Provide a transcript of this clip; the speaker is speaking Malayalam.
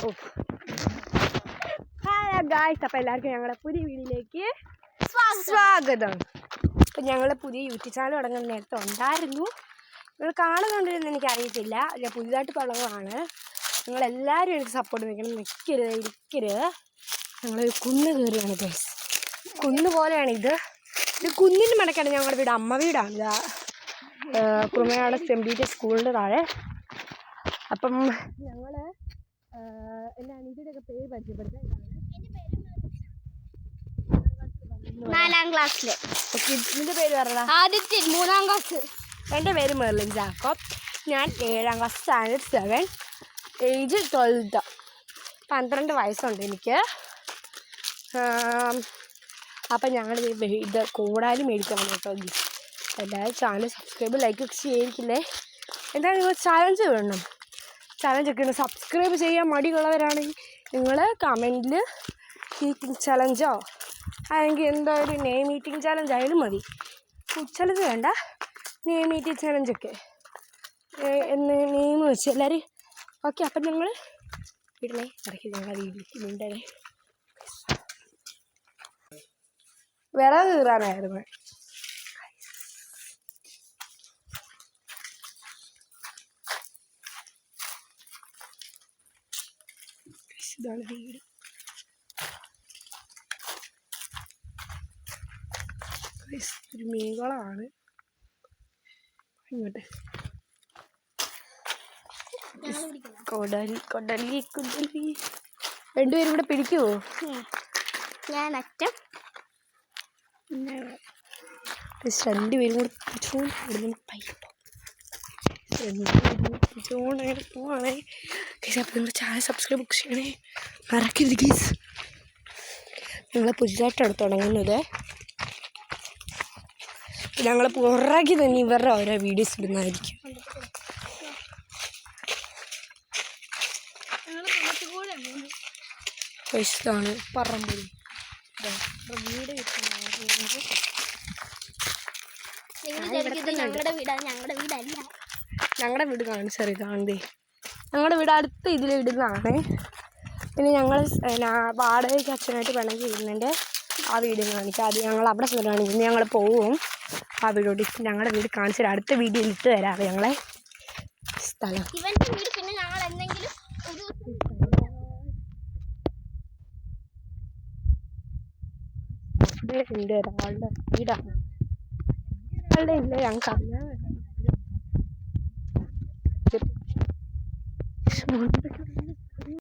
ഹലോ ഗായ്സ്, അപ്പോൾ എല്ലാവർക്കും ഞങ്ങളുടെ പുതിയ വീഡിയോയിലേക്ക് സ്വാഗതം. അപ്പം ഞങ്ങൾ പുതിയ യൂട്യൂബ് ചാനൽ തുടങ്ങുന്ന നേരത്തെ ഉണ്ടായിരുന്നു. നിങ്ങൾ കാണുന്നുണ്ടെന്ന് എനിക്കറിയത്തില്ല. ഞാൻ പുതിയതായിട്ട് തുടങ്ങുകയാണ്. നിങ്ങളെല്ലാവരും എനിക്ക് സപ്പോർട്ട് ഇരിക്കരുത്. ഞങ്ങളൊരു കുന്ന് കയറുകയാണ് ഗൈസ്. കുന്ന് പോലെയാണ് ഇത് കുന്നിൻ്റെ മടക്കാണ് ഞങ്ങളുടെ വീട്. അമ്മ വീടാണ്. ഇതാ കുറുമനാട് സെംബിറ്റി സ്കൂളിൻ്റെ താഴെ. അപ്പം ഞങ്ങൾ എന്താണ് ഇതിൻ്റെയൊക്കെ പേര് പരിചയപ്പെടുത്താൻ? നാലാം ക്ലാസ്സിൽ. ഇതിൻ്റെ പേര് പറഞ്ഞാൽ ആദ്യത്തെ 3ാം ക്ലാസ്. എൻ്റെ പേര് മെർലിൻ ജാക്കോബ്. ഞാൻ 7ാം ക്ലാസ് സ്റ്റാൻഡേർഡ് 7, ഏജ് 12. 12 വയസ്സുണ്ട് എനിക്ക്. അപ്പം ഞങ്ങൾ ഇത് കൂടാലും മേടിക്കണം കേട്ടോ. എല്ലാവരും ചാനൽ സബ്സ്ക്രൈബ് ലൈക്ക് ചെയ്യിക്കില്ലേ? എന്തായാലും നിങ്ങൾ ചാലഞ്ച് വേണം. ചലഞ്ചൊക്കെ ഉണ്ട്. സബ്സ്ക്രൈബ് ചെയ്യാൻ മടിയുള്ളവരാണെങ്കിൽ നിങ്ങൾ കമൻറ്റിൽ ഈറ്റിംഗ് ചലഞ്ചോ അല്ലെങ്കിൽ എന്താ ഒരു നെയിം ഈറ്റിംഗ് ചലഞ്ച് ആയാലും മതി. ഫുഡ് ചലഞ്ച് വേണ്ട, നെയിം ഈറ്റിംഗ് ചലഞ്ചൊക്കെ എന്ന് നെയിം വെച്ച് എല്ലാവരും ഓക്കെ. അപ്പം ഞങ്ങൾ ഇടണേ ഇറക്കി ഞങ്ങൾ വീട്ടിലുണ്ടേ. വിറക് കീറാനായിരുന്നു. ഇതാണ് വീട്. ഒരു മീൻകുളമാണ് ഇങ്ങോട്ട്. കൊടലി രണ്ടുപേരും ഇവിടെ പിടിക്കുമോ? ഞാൻ അറ്റം രണ്ടുപേരും കൂടെ പിടിച്ചോണ്ട് പൈപ്പോ പിടിച്ചോണ്ട് പോവാണേ. അപ്പം നിങ്ങൾ ചാനൽ സബ്സ്ക്രൈബ് ചെയ്യണേ, മറക്കരുത് ഗീസ്. ഞങ്ങൾ പുതിയതായിട്ടാണ് തുടങ്ങുന്നത്. ഞങ്ങൾ പുറകെ തന്നെ ഇവരുടെ ഓരോ വീഡിയോസ് ഇടുന്നതായിരിക്കും. ഇതാണ് പറമ്പൊഴി വീട് കിട്ടുന്നത്. ഞങ്ങളുടെ വീട് കാണിച്ചറി കാണണ്ടേ. ഞങ്ങളുടെ വീട് അടുത്ത ഇതിലിടുന്നതാണ്. പിന്നെ ഞങ്ങൾ വാടകയ്ക്ക് അച്ഛനായിട്ട് പിണങ്ങി ഇരുന്നതിൻ്റെ ആ വീട് കാണിക്കാം. അത് ഞങ്ങൾ അവിടെ കാണിക്കുന്നത്. ഞങ്ങൾ പോവും ആ വീടോട്ട്. ഞങ്ങളുടെ വീട് കാണിച്ചാൽ അടുത്ത വീഡിയോയിൽ ഇട്ട് തരാറ് ഞങ്ങളെ സ്ഥലം. പിന്നെ ഞങ്ങൾ എന്തെങ്കിലും ഉണ്ട് ഒരാളുടെ വീടാണ്. ഒരാളുടെ ഇല്ല, ഞങ്ങൾക്ക് അറിയാൻ